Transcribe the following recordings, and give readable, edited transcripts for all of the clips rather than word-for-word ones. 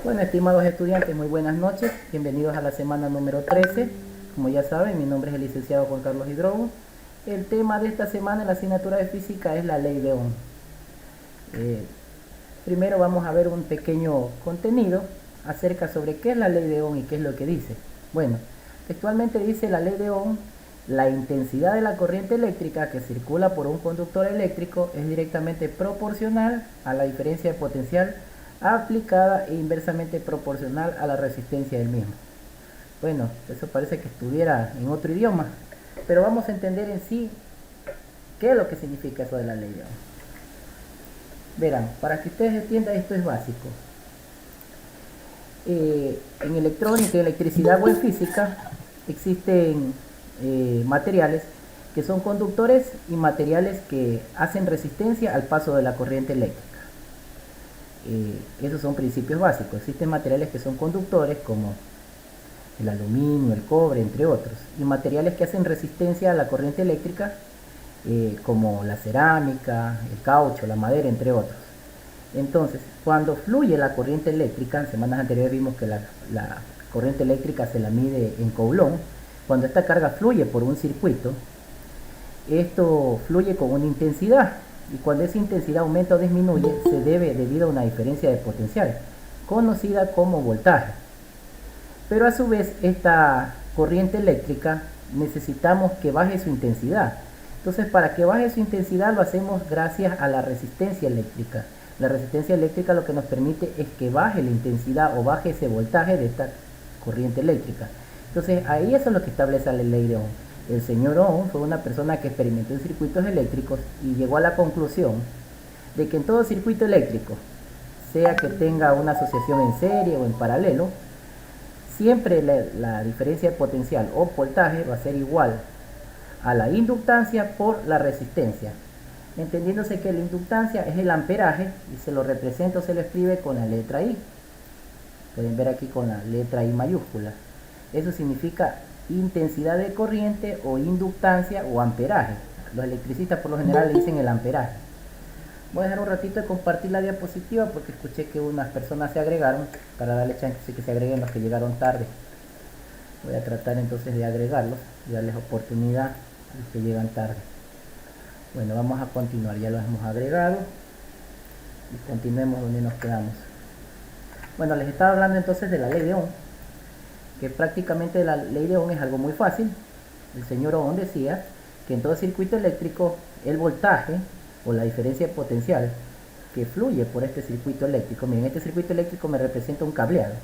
Bueno, estimados estudiantes, muy buenas noches. Bienvenidos a la semana número 13. Como ya saben, mi nombre es el licenciado Juan Carlos Hidrogo. El tema de esta semana en la asignatura de física es la ley de Ohm. Primero vamos a ver un pequeño contenido acerca sobre qué es la ley de Ohm y qué es lo que dice. Bueno, textualmente dice la ley de Ohm: la intensidad de la corriente eléctrica que circula por un conductor eléctrico es directamente proporcional a la diferencia de potencial aplicada e inversamente proporcional a la resistencia del mismo. Bueno, eso parece que estuviera en otro idioma, pero vamos a entender en sí qué es lo que significa eso de la ley de Ohm. Verán, para que ustedes entiendan, esto es básico. En electrónica, electricidad o en física existen materiales que son conductores y materiales que hacen resistencia al paso de la corriente eléctrica. Esos son principios básicos. Existen materiales que son conductores como el aluminio, el cobre, entre otros, y materiales que hacen resistencia a la corriente eléctrica como la cerámica, el caucho, la madera, entre otros. Entonces, cuando fluye la corriente eléctrica, en semanas anteriores vimos que la corriente eléctrica se la mide en Coulomb. Cuando esta carga fluye por un circuito, esto fluye con una intensidad, y cuando esa intensidad aumenta o disminuye se debe debido a una diferencia de potencial conocida como voltaje. Pero a su vez, esta corriente eléctrica necesitamos que baje su intensidad. Entonces, para que baje su intensidad lo hacemos gracias a la resistencia eléctrica. La resistencia eléctrica lo que nos permite es que baje la intensidad o baje ese voltaje de esta corriente eléctrica. Entonces, ahí eso es lo que establece la ley de Ohm. El señor Ohm fue una persona que experimentó en circuitos eléctricos y llegó a la conclusión de que en todo circuito eléctrico, sea que tenga una asociación en serie o en paralelo, siempre la diferencia de potencial o voltaje va a ser igual a la inductancia por la resistencia, entendiéndose que la inductancia es el amperaje y se lo representa o se lo escribe con la letra I. Pueden ver aquí con la letra I mayúscula. Eso significa intensidad de corriente o inductancia o amperaje. Los electricistas por lo general le dicen el amperaje. Voy a dejar un ratito de compartir la diapositiva porque escuché que unas personas se agregaron, para darle chance de que se agreguen los que llegaron tarde. Voy a tratar entonces de agregarlos y darles oportunidad a los que llegan tarde. Bueno, vamos a continuar, ya los hemos agregado y continuemos donde nos quedamos. Bueno, les estaba hablando entonces de la ley de Ohm, que prácticamente la ley de Ohm es algo muy fácil. El señor Ohm decía que en todo circuito eléctrico el voltaje o la diferencia de potencial que fluye por este circuito eléctrico, miren, este circuito eléctrico me representa un cableado.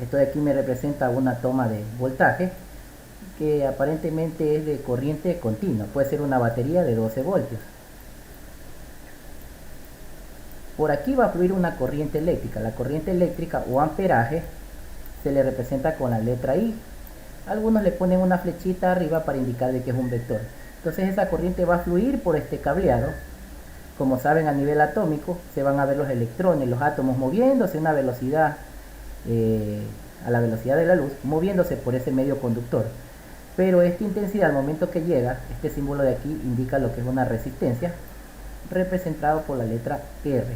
Esto de aquí me representa una toma de voltaje que aparentemente es de corriente continua, puede ser una batería de 12 voltios. Por aquí va a fluir una corriente eléctrica. La corriente eléctrica o amperaje se le representa con la letra I. Algunos le ponen una flechita arriba para indicar de que es un vector. Entonces esa corriente va a fluir por este cableado. Como saben, a nivel atómico se van a ver los electrones, los átomos moviéndose a una velocidad, a la velocidad de la luz, moviéndose por ese medio conductor. Pero esta intensidad al momento que llega, este símbolo de aquí indica lo que es una resistencia, representado por la letra R.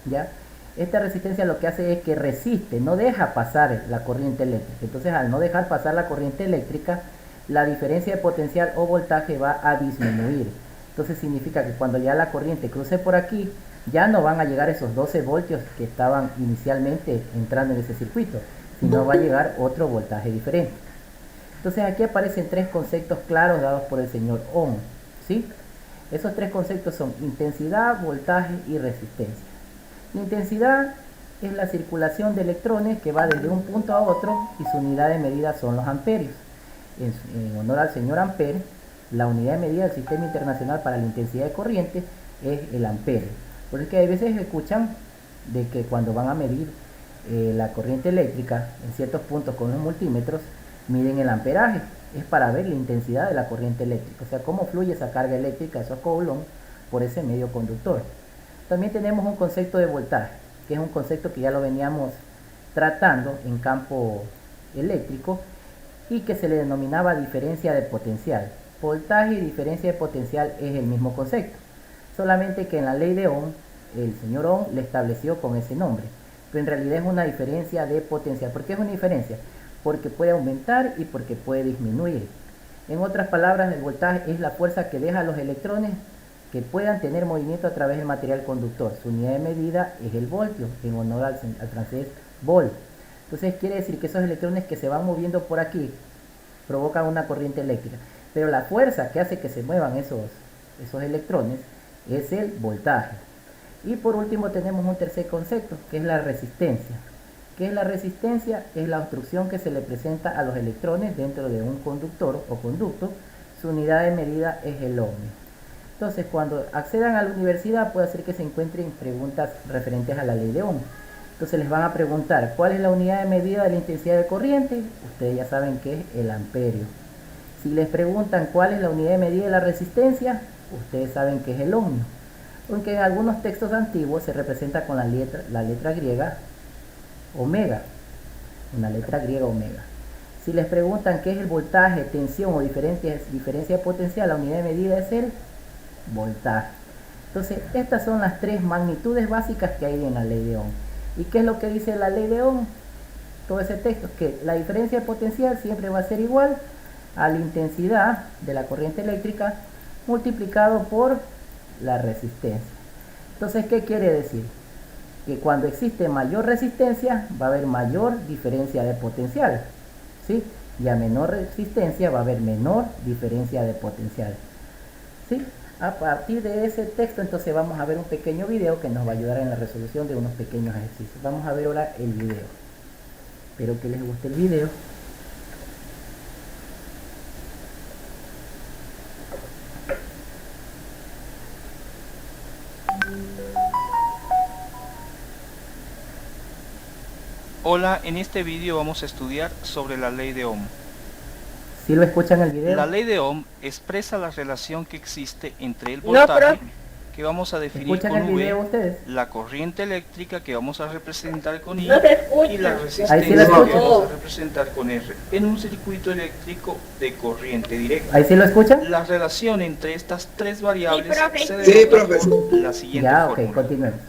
¿Ya? Esta resistencia lo que hace es que resiste, no deja pasar la corriente eléctrica. Entonces, al no dejar pasar la corriente eléctrica, la diferencia de potencial o voltaje va a disminuir. Entonces significa que cuando ya la corriente cruce por aquí, ya no van a llegar esos 12 voltios que estaban inicialmente entrando en ese circuito, sino va a llegar otro voltaje diferente. Entonces aquí aparecen tres conceptos claros dados por el señor Ohm, ¿sí? Esos tres conceptos son intensidad, voltaje y resistencia. La intensidad es la circulación de electrones que va desde un punto a otro y su unidad de medida son los amperios. En honor al señor Ampere, la unidad de medida del Sistema Internacional para la Intensidad de Corriente es el amperio. Por eso es que hay veces escuchan de que cuando van a medir la corriente eléctrica en ciertos puntos con los multímetros, miden el amperaje. Es para ver la intensidad de la corriente eléctrica, o sea, cómo fluye esa carga eléctrica, esos Coulomb, por ese medio conductor. También tenemos un concepto de voltaje, que es un concepto que ya lo veníamos tratando en campo eléctrico y que se le denominaba diferencia de potencial. Voltaje y diferencia de potencial es el mismo concepto, solamente que en la ley de Ohm, el señor Ohm le estableció con ese nombre. pero en realidad es una diferencia de potencial. ¿Por qué es una diferencia? Porque puede aumentar y porque puede disminuir. En otras palabras, el voltaje es la fuerza que deja a los electrones que puedan tener movimiento a través del material conductor. Su unidad de medida es el voltio, en honor al francés volt. Entonces quiere decir que esos electrones que se van moviendo por aquí provocan una corriente eléctrica. Pero la fuerza que hace que se muevan esos electrones es el voltaje. Y por último tenemos un tercer concepto, que es la resistencia. ¿Qué es la resistencia? Es la obstrucción que se le presenta a los electrones dentro de un conductor o conducto. Su unidad de medida es el ohmio. Entonces, cuando accedan a la universidad puede ser que se encuentren preguntas referentes a la ley de Ohm. Entonces les van a preguntar, ¿cuál es la unidad de medida de la intensidad de corriente? Ustedes ya saben que es el amperio. Si les preguntan cuál es la unidad de medida de la resistencia, ustedes saben que es el ohmio. Aunque en algunos textos antiguos se representa con la letra griega omega, una letra griega omega. Si les preguntan qué es el voltaje, tensión o diferencia de potencial, la unidad de medida es el voltaje. Entonces, estas son las tres magnitudes básicas que hay en la ley de Ohm. ¿Y qué es lo que dice la ley de Ohm? Todo ese texto, que la diferencia de potencial siempre va a ser igual a la intensidad de la corriente eléctrica multiplicado por la resistencia. Entonces, ¿qué quiere decir? Que cuando existe mayor resistencia va a haber mayor diferencia de potencial, ¿sí? Y a menor resistencia va a haber menor diferencia de potencial, ¿sí? A partir de ese texto entonces vamos a ver un pequeño video que nos va a ayudar en la resolución de unos pequeños ejercicios. Vamos a ver ahora el video. Espero que les guste el video. Hola, en este vídeo vamos a estudiar sobre la ley de Ohm. ¿Sí lo escuchan el video? La ley de Ohm expresa la relación que existe entre el voltaje, que vamos a definir con V, la corriente eléctrica, que vamos a representar con I, y la resistencia, que vamos a representar con R, en un circuito eléctrico de corriente directa. ¿Ahí sí lo escuchan? La relación entre estas tres variables se denota por la siguiente fórmula. Continuemos.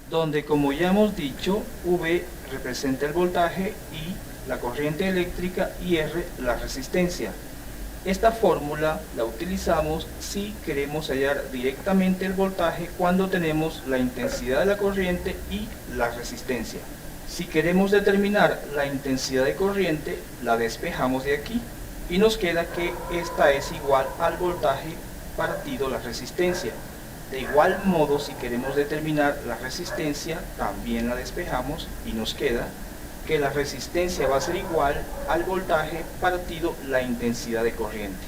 Donde, como ya hemos dicho, V representa el voltaje, I la corriente eléctrica y R la resistencia. Esta fórmula la utilizamos si queremos hallar directamente el voltaje cuando tenemos la intensidad de la corriente y la resistencia. Si queremos determinar la intensidad de corriente, la despejamos de aquí y nos queda que esta es igual al voltaje partido la resistencia. De igual modo, si queremos determinar la resistencia, también la despejamos y nos queda que la resistencia va a ser igual al voltaje partido la intensidad de corriente.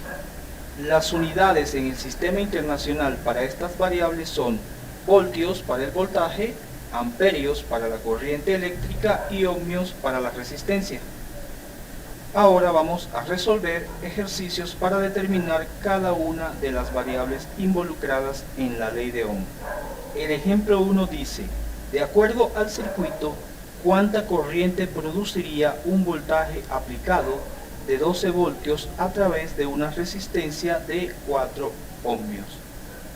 Las unidades en el sistema internacional para estas variables son voltios para el voltaje, amperios para la corriente eléctrica y ohmios para la resistencia. Ahora vamos a resolver ejercicios para determinar cada una de las variables involucradas en la ley de Ohm. El ejemplo 1 dice, de acuerdo al circuito, ¿cuánta corriente produciría un voltaje aplicado de 12 voltios a través de una resistencia de 4 ohmios?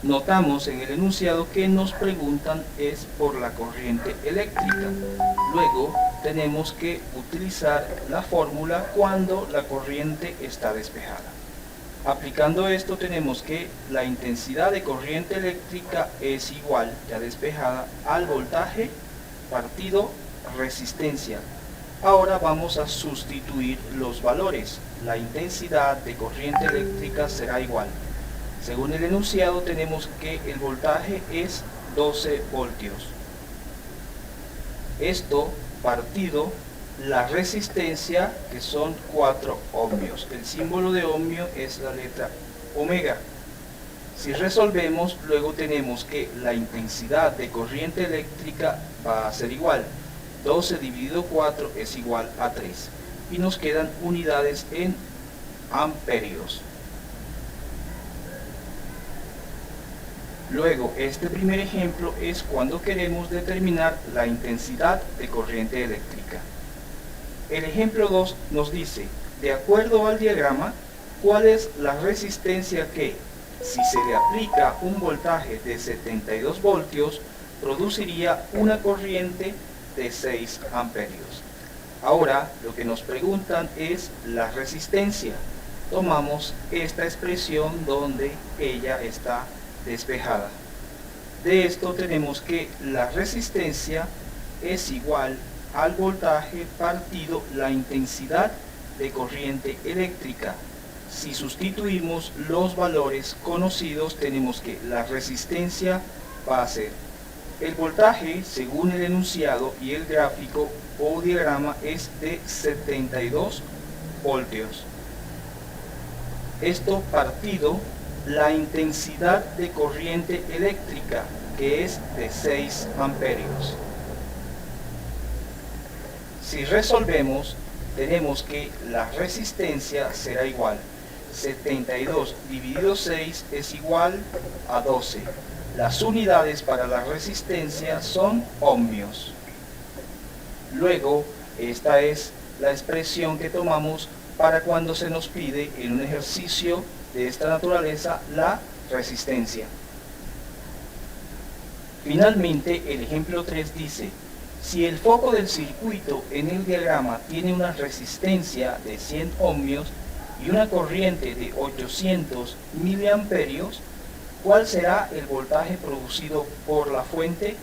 Notamos en el enunciado que nos preguntan es por la corriente eléctrica. Luego tenemos que utilizar la fórmula cuando la corriente está despejada. Aplicando esto tenemos que la intensidad de corriente eléctrica es igual, ya despejada, al voltaje partido resistencia. Ahora vamos a sustituir los valores. La intensidad de corriente eléctrica será igual. Según el enunciado tenemos que el voltaje es 12 voltios. Esto partido la resistencia, que son 4 ohmios. El símbolo de ohmio es la letra omega. Si resolvemos, luego tenemos que la intensidad de corriente eléctrica va a ser igual. 12 dividido 4 es igual a 3. Y nos quedan unidades en amperios. Luego, este primer ejemplo es cuando queremos determinar la intensidad de corriente eléctrica. El ejemplo 2 nos dice, de acuerdo al diagrama, ¿cuál es la resistencia que, si se le aplica un voltaje de 72 voltios, produciría una corriente de 6 amperios. Ahora lo que nos preguntan es la resistencia. Tomamos esta expresión donde ella está despejada. De esto tenemos que la resistencia es igual al voltaje partido la intensidad de corriente eléctrica. Si sustituimos los valores conocidos, tenemos que la resistencia va a ser el voltaje, según el enunciado y el gráfico o diagrama, es de 72 voltios. Esto partido la intensidad de corriente eléctrica, que es de 6 amperios. Si resolvemos, tenemos que la resistencia será igual. 72 dividido 6 es igual a 12. Las unidades para la resistencia son ohmios. Luego, esta es la expresión que tomamos para cuando se nos pide en un ejercicio de esta naturaleza la resistencia. Finalmente, el ejemplo 3 dice: si el foco del circuito en el diagrama tiene una resistencia de 100 ohmios y una corriente de 800 miliamperios, ¿cuál será el voltaje producido por la fuente?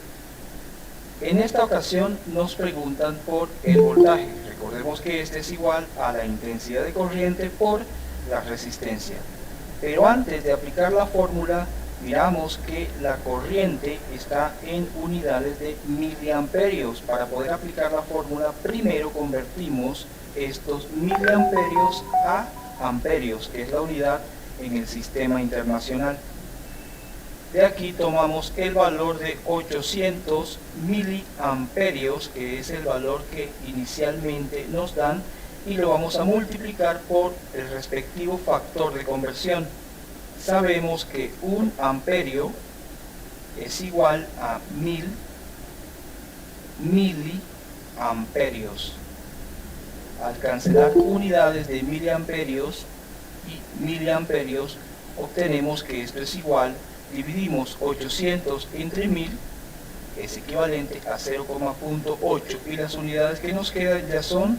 En esta ocasión nos preguntan por el voltaje. Recordemos que este es igual a la intensidad de corriente por la resistencia. Pero antes de aplicar la fórmula, miramos que la corriente está en unidades de miliamperios. Para poder aplicar la fórmula, primero convertimos estos miliamperios a amperios, que es la unidad en el sistema internacional. De aquí tomamos el valor de 800 miliamperios, que es el valor que inicialmente nos dan, y lo vamos a multiplicar por el respectivo factor de conversión. Sabemos que un amperio es igual a 1000 miliamperios. Al cancelar unidades de miliamperios y miliamperios, obtenemos que esto es igual, dividimos 800 entre 1000, es equivalente a 0,8, y las unidades que nos quedan ya son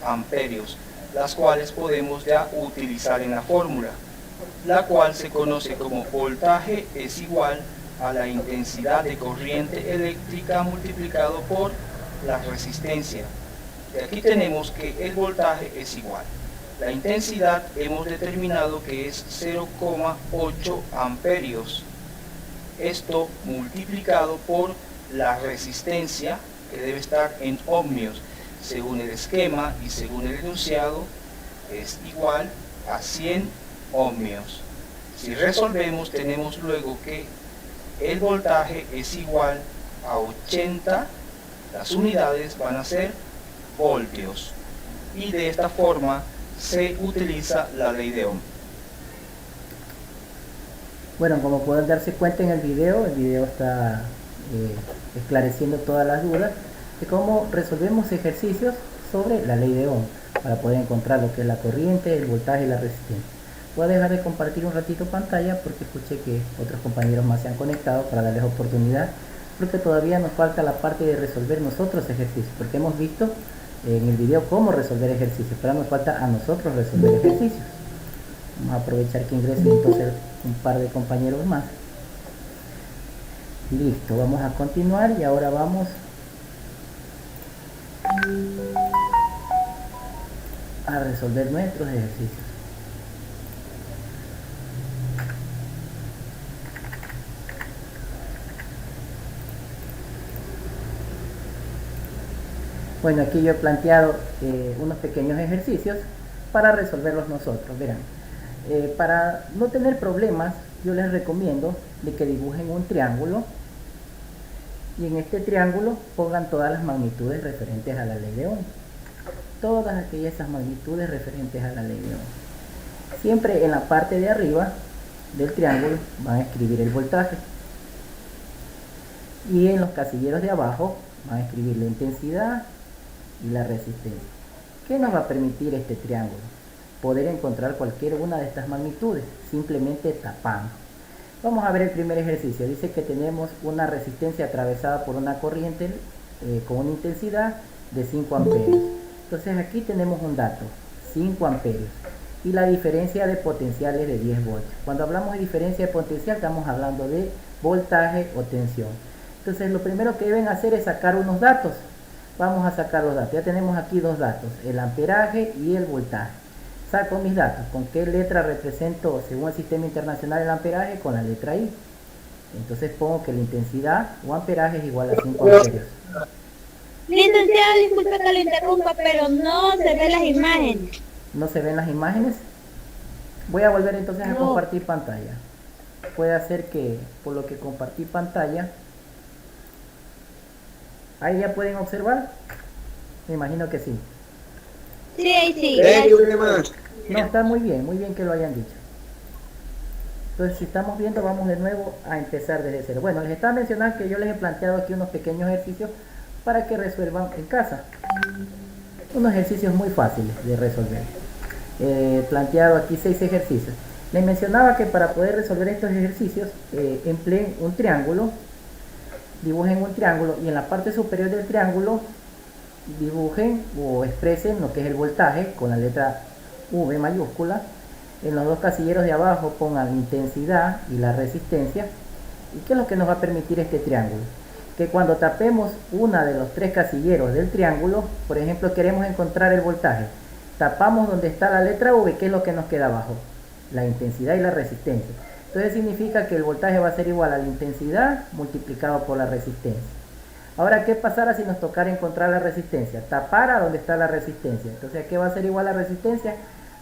amperios, las cuales podemos ya utilizar en la fórmula, la cual se conoce como voltaje es igual a la intensidad de corriente eléctrica multiplicado por la resistencia. Y aquí tenemos que el voltaje es igual. La intensidad hemos determinado que es 0,8 amperios. Esto multiplicado por la resistencia, que debe estar en ohmios. Según el esquema y según el enunciado, es igual a 100 ohmios. Si resolvemos, tenemos luego que el voltaje es igual a 80, las unidades van a ser voltios, y de esta forma se utiliza la ley de Ohm. Bueno, como pueden darse cuenta en el video está esclareciendo todas las dudas de cómo resolvemos ejercicios sobre la ley de Ohm para poder encontrar lo que es la corriente, el voltaje y la resistencia. Voy a dejar de compartir un ratito pantalla porque escuché que otros compañeros más se han conectado para darles oportunidad, porque todavía nos falta la parte de resolver nosotros ejercicios, porque hemos visto en el video cómo resolver ejercicios, pero nos falta a nosotros resolver ejercicios. Vamos a aprovechar que ingresen entonces un par de compañeros más. Listo, vamos a continuar y ahora vamos a resolver nuestros ejercicios. Bueno, aquí yo he planteado unos pequeños ejercicios para resolverlos nosotros. Verán, para no tener problemas, yo les recomiendo de que dibujen un triángulo y en este triángulo pongan todas las magnitudes referentes a la ley de Ohm. Todas aquellas magnitudes referentes a la ley de Ohm. Siempre en la parte de arriba del triángulo van a escribir el voltaje y en los casilleros de abajo van a escribir la intensidad y la resistencia. ¿Qué nos va a permitir este triángulo? Poder encontrar cualquier una de estas magnitudes simplemente tapando. Vamos a ver el primer ejercicio. Dice que tenemos una resistencia atravesada por una corriente con una intensidad de 5 amperios. Entonces aquí tenemos un dato, 5 amperios. Y la diferencia de potencial es de 10 voltios. Cuando hablamos de diferencia de potencial estamos hablando de voltaje o tensión. Entonces lo primero que deben hacer es sacar unos datos. Vamos a sacar los datos. Ya tenemos aquí dos datos, el amperaje y el voltaje. Saco mis datos. ¿Con qué letra represento según el sistema internacional el amperaje? Con la letra I. Entonces pongo que la intensidad o amperaje es igual a 5 amperios. Licenciado, disculpe que lo interrumpa, pero no se ven las imágenes. ¿No se ven las imágenes? Voy a volver entonces a compartir pantalla. Puede ser que por lo que compartí pantalla, ahí ya pueden observar. Me imagino que sí. Sí, sí. No, está muy bien que lo hayan dicho. Entonces, si estamos viendo, vamos de nuevo a empezar desde cero. Bueno, les estaba mencionando que yo les he planteado aquí unos pequeños ejercicios para que resuelvan en casa. Unos ejercicios muy fáciles de resolver. Planteado aquí 6 ejercicios. Les mencionaba que para poder resolver estos ejercicios, empleen un triángulo. Dibujen un triángulo y en la parte superior del triángulo dibujen o expresen lo que es el voltaje con la letra V mayúscula. En los dos casilleros de abajo pongan la intensidad y la resistencia. ¿Y qué es lo que nos va a permitir este triángulo? Que cuando tapemos una de los 3 casilleros del triángulo, por ejemplo queremos encontrar el voltaje, tapamos donde está la letra V, ¿qué es lo que nos queda abajo? La intensidad y la resistencia. Entonces significa que el voltaje va a ser igual a la intensidad multiplicado por la resistencia. Ahora, ¿qué pasará si nos tocara encontrar la resistencia? Tapar a donde está la resistencia. Entonces, ¿a qué va a ser igual la resistencia?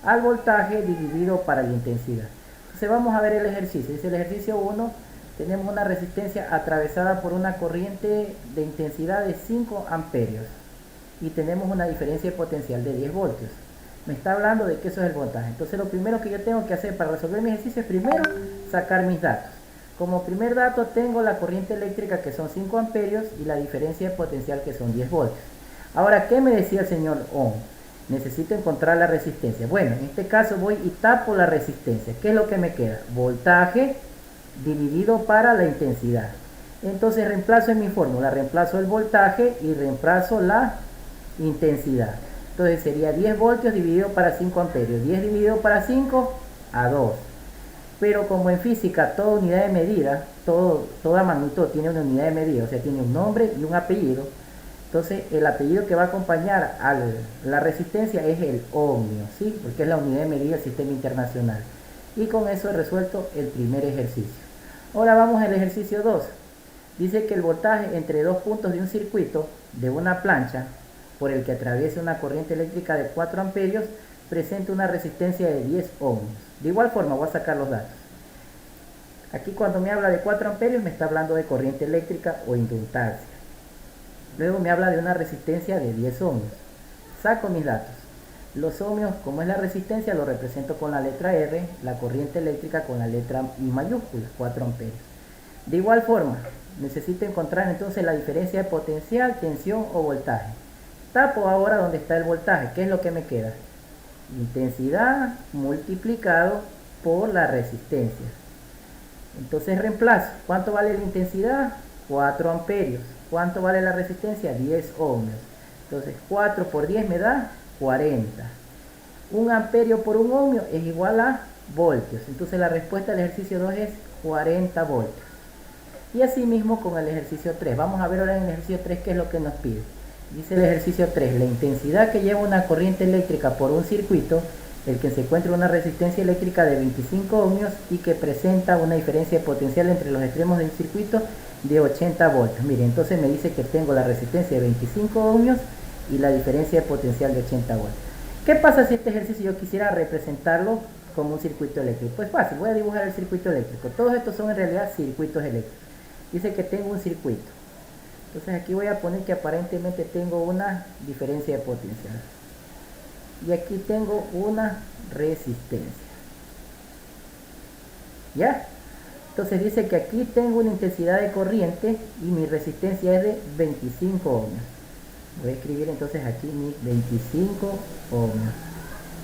Al voltaje dividido para la intensidad. Entonces, vamos a ver el ejercicio. Dice el ejercicio 1, tenemos una resistencia atravesada por una corriente de intensidad de 5 amperios. Y tenemos una diferencia de potencial de 10 voltios. Me está hablando de que eso es el voltaje. Entonces, lo primero que yo tengo que hacer para resolver mi ejercicio es primero sacar mis datos. Como primer dato tengo la corriente eléctrica que son 5 amperios y la diferencia de potencial que son 10 voltios. Ahora, ¿qué me decía el señor Ohm? Necesito encontrar la resistencia. Bueno, en este caso voy y tapo la resistencia. ¿Qué es lo que me queda? Voltaje dividido para la intensidad. Entonces reemplazo en mi fórmula, reemplazo el voltaje y reemplazo la intensidad. Entonces sería 10 voltios dividido para 5 amperios. 10 dividido para 5 a 2. Pero como en física toda unidad de medida, toda magnitud tiene una unidad de medida, o sea, tiene un nombre y un apellido. Entonces el apellido que va a acompañar a la resistencia es el ohmio, ¿sí? Porque es la unidad de medida del sistema internacional. Y con eso he resuelto el primer ejercicio. Ahora vamos al ejercicio 2. Dice que el voltaje entre dos puntos de un circuito de una plancha por el que atraviesa una corriente eléctrica de 4 amperios presenta una resistencia de 10 ohmios. De igual forma voy a sacar los datos. Aquí cuando me habla de 4 amperios me está hablando de corriente eléctrica o inductancia. Luego me habla de una resistencia de 10 ohmios. Saco mis datos. Los ohmios, como es la resistencia, lo represento con la letra R, la corriente eléctrica con la letra I mayúscula, 4 amperios. De igual forma, necesito encontrar entonces la diferencia de potencial, tensión o voltaje. Tapo ahora donde está el voltaje. ¿Qué es lo que me queda? Intensidad multiplicado por la resistencia. Entonces reemplazo. ¿Cuánto vale la intensidad? 4 amperios. ¿Cuánto vale la resistencia? 10 ohmios. Entonces 4 por 10 me da 40. 1 amperio por 1 ohmio es igual a voltios. Entonces la respuesta del ejercicio 2 es 40 voltios. Y así mismo con el ejercicio 3. Vamos a ver ahora en el ejercicio 3 qué es lo que nos pide. Dice el ejercicio 3, la intensidad que lleva una corriente eléctrica por un circuito, el que se encuentra una resistencia eléctrica de 25 ohmios y que presenta una diferencia de potencial entre los extremos del circuito de 80 voltios. Mire, entonces me dice que tengo la resistencia de 25 ohmios y la diferencia de potencial de 80 voltios. ¿Qué pasa si este ejercicio yo quisiera representarlo como un circuito eléctrico? Pues fácil, voy a dibujar el circuito eléctrico. Todos estos son en realidad circuitos eléctricos. Dice que tengo un circuito. Entonces aquí voy a poner que aparentemente tengo una diferencia de potencial. Y aquí tengo una resistencia. ¿Ya? Entonces dice que aquí tengo una intensidad de corriente y mi resistencia es de 25 ohmios. Voy a escribir entonces aquí mis 25 ohmios.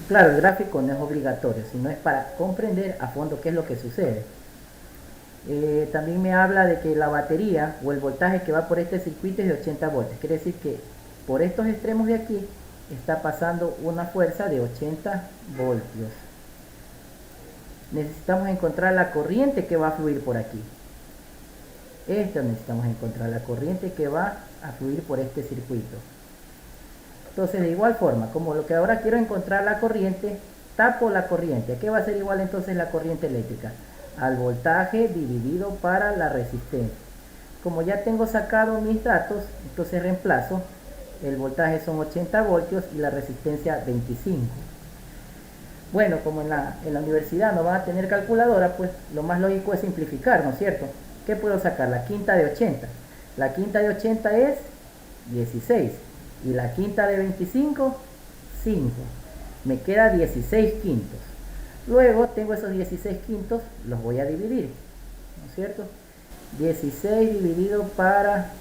Claro, el gráfico no es obligatorio, sino es para comprender a fondo qué es lo que sucede. También me habla de que la batería o el voltaje que va por este circuito es de 80 voltios. Quiere decir que por estos extremos de aquí está pasando una fuerza de 80 voltios. Necesitamos encontrar la corriente que va a fluir por aquí. Esto necesitamos encontrar, la corriente que va a fluir por este circuito. Entonces, de igual forma, como lo que ahora quiero encontrar la corriente, tapo la corriente. ¿A qué va a ser igual entonces la corriente eléctrica? Al voltaje dividido para la resistencia. Como ya tengo sacado mis datos, entonces reemplazo. El voltaje son 80 voltios y la resistencia 25. Bueno, como en la universidad no van a tener calculadora, pues lo más lógico es simplificar, ¿no es cierto? ¿Qué puedo sacar? La quinta de 80. La quinta de 80 es 16. Y la quinta de 25, 5. Me queda 16 quintos. Luego tengo esos 16 quintos, los voy a dividir, ¿no es cierto? 16 dividido para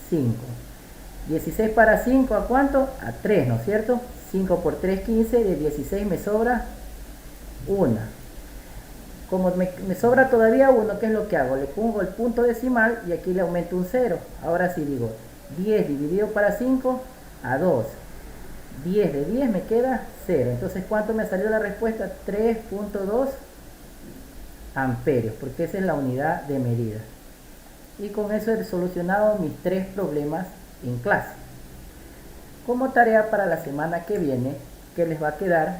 5. 16 para 5, ¿a cuánto? A 3, ¿no es cierto? 5 por 3, 15. De 16 me sobra 1. Como me sobra todavía 1, ¿qué es lo que hago? Le pongo el punto decimal y aquí le aumento un 0. Ahora sí digo 10 dividido para 5 a 2. 10 de 10 me queda 0. Entonces, ¿cuánto me salió la respuesta? 3.2 amperios, porque esa es la unidad de medida. Y con eso he solucionado mis 3 problemas en clase. Como tarea para la semana que viene, que les va a quedar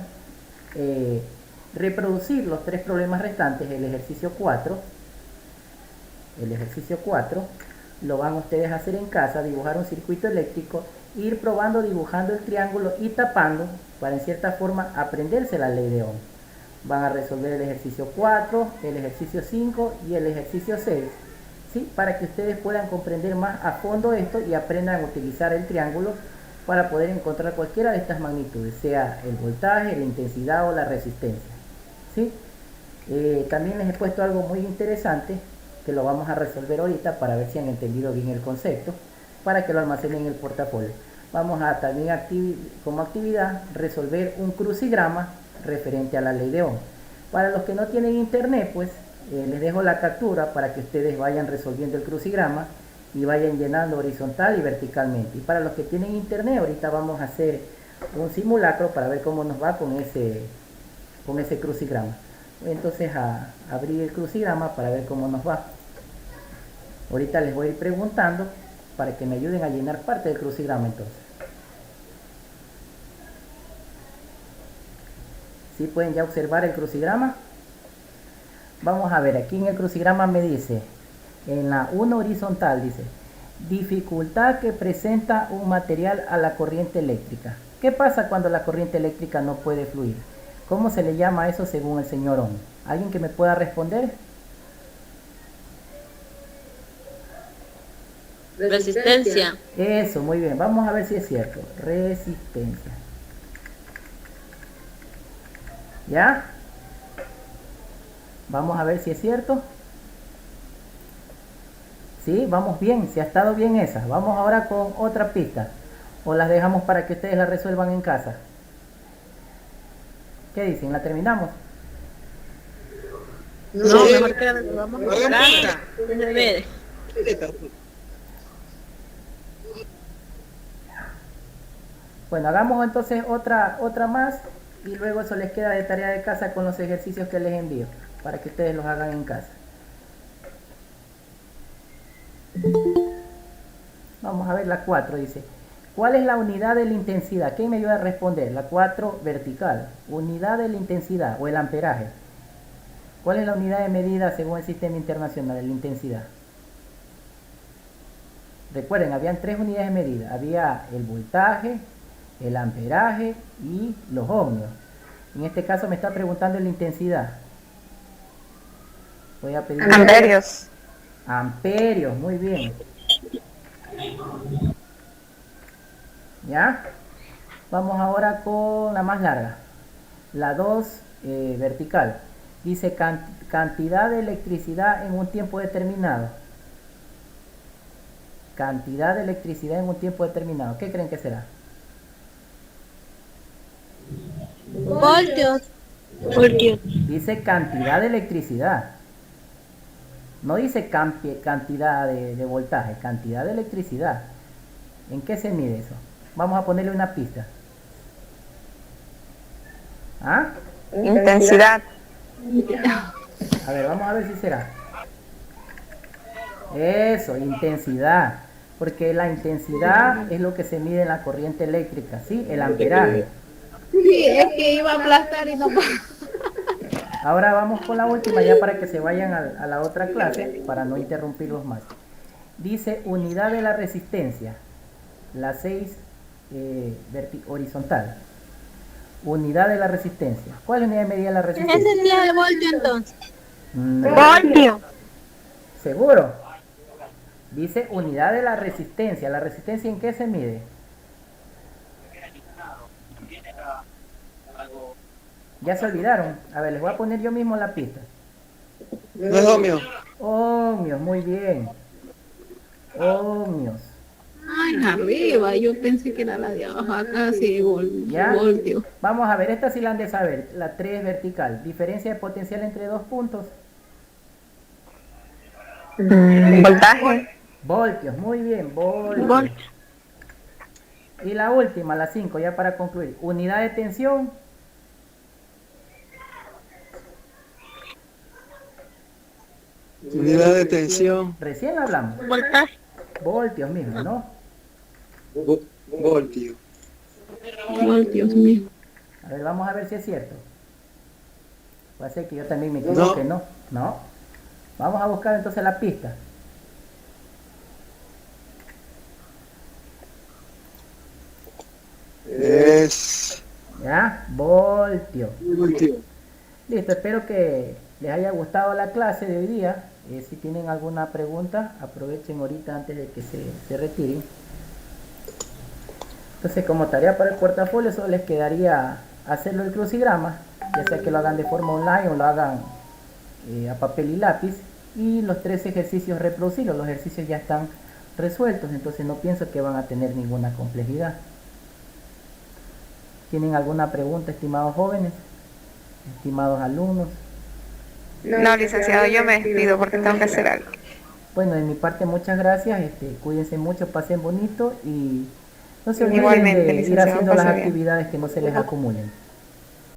reproducir los 3 problemas restantes, el ejercicio 4. El ejercicio 4 lo van ustedes a hacer en casa, dibujar un circuito eléctrico, ir probando dibujando el triángulo y tapando para en cierta forma aprenderse la ley de Ohm. Van a resolver el ejercicio 4, el ejercicio 5 y el ejercicio 6, ¿sí? Para que ustedes puedan comprender más a fondo esto y aprendan a utilizar el triángulo para poder encontrar cualquiera de estas magnitudes, sea el voltaje, la intensidad o la resistencia, ¿sí? También les he puesto algo muy interesante que lo vamos a resolver ahorita para ver si han entendido bien el concepto, para que lo almacenen en el portafolio. Vamos a también como actividad resolver un crucigrama referente a la ley de Ohm. Para los que no tienen internet, pues les dejo la captura para que ustedes vayan resolviendo el crucigrama y vayan llenando horizontal y verticalmente. Y para los que tienen internet, ahorita vamos a hacer un simulacro para ver cómo nos va con ese crucigrama. Voy entonces a abrir el crucigrama para ver cómo nos va. Ahorita les voy a ir preguntando para que me ayuden a llenar parte del crucigrama entonces. ¿Sí pueden ya observar el crucigrama? Vamos a ver, aquí en el crucigrama me dice, en la 1 horizontal dice, dificultad que presenta un material a la corriente eléctrica. ¿Qué pasa cuando la corriente eléctrica no puede fluir? ¿Cómo se le llama a eso según el señor Ohm? ¿Alguien que me pueda responder? Resistencia. Eso, muy bien. Vamos a ver si es cierto. Resistencia. ¿Ya? Vamos a ver si es cierto. Sí, vamos bien. Si ha estado bien esa. Vamos ahora con otra pista. O las dejamos para que ustedes la resuelvan en casa. ¿Qué dicen? ¿La terminamos? No, mejor que la vamos en casa. Bueno, hagamos entonces otra más y luego eso les queda de tarea de casa con los ejercicios que les envío para que ustedes los hagan en casa. Vamos a ver la 4, dice. ¿Cuál es la unidad de la intensidad? ¿Quién me ayuda a responder? La 4 vertical. Unidad de la intensidad o el amperaje. ¿Cuál es la unidad de medida según el sistema internacional de la intensidad? Recuerden, habían 3 unidades de medida. Había el voltaje, el amperaje y los ohmios. En este caso me está preguntando la intensidad. Voy a pedir Amperios. Amperios, muy bien. ¿Ya? Vamos ahora con la más larga. La 2 vertical. Dice cantidad de electricidad en un tiempo determinado. Cantidad de electricidad en un tiempo determinado. ¿Qué creen que será? Voltios. Voltios. Dice cantidad de electricidad. No dice cantidad de voltaje, cantidad de electricidad. ¿En qué se mide eso? Vamos a ponerle una pista. ¿Ah? Intensidad. A ver, vamos a ver si será. Eso, intensidad. Porque la intensidad es lo que se mide en la corriente eléctrica, ¿sí? El amperaje. Sí, es que iba a aplastar y no. Ahora vamos con la última ya para que se vayan a la otra clase, para no interrumpirlos más. Dice unidad de la resistencia, la 6 horizontal. Unidad de la resistencia. ¿Cuál es la unidad de medida de la resistencia? Ese sí es el voltio entonces. Voltio. ¿Seguro? Dice unidad de la resistencia. ¿La resistencia en qué se mide? Ya se olvidaron. A ver, les voy a poner yo mismo la pista. No es ohmio. Ohmios, muy bien. Ohmios. Ay, arriba, yo pensé que era la de abajo, acá sí, ¿Ya? voltio. Vamos a ver, esta sí la han de saber. La 3 vertical. Diferencia de potencial entre dos puntos. Voltaje. Voltios, muy bien, voltios. Volt. Y la última, la 5, ya para concluir. Unidad de tensión. Unidad de tensión. Recién hablamos. Voltaje. Voltios mismo, ¿no? Voltio. Voltios mismo. A ver, vamos a ver si es cierto. Puede ser que yo también me equivoque, ¿no? No. Vamos a buscar entonces la pista. Es ¿Ya? Voltio. voltio. Listo, espero que les haya gustado la clase de hoy día. Si tienen alguna pregunta, aprovechen ahorita antes de que se retiren. Entonces, como tarea para el portafolio, solo les quedaría hacerlo el crucigrama, ya sea que lo hagan de forma online o lo hagan a papel y lápiz, y los 3 ejercicios reproducirlos. Los ejercicios ya están resueltos, entonces no pienso que van a tener ninguna complejidad. ¿Tienen alguna pregunta, estimados jóvenes? Estimados alumnos. No, licenciado, yo me despido porque tengo que hacer algo. Bueno, de mi parte muchas gracias, cuídense mucho, pasen bonito y no se olviden Igualmente, de ir licenciado, haciendo las pase bien. actividades que no se les acumulen.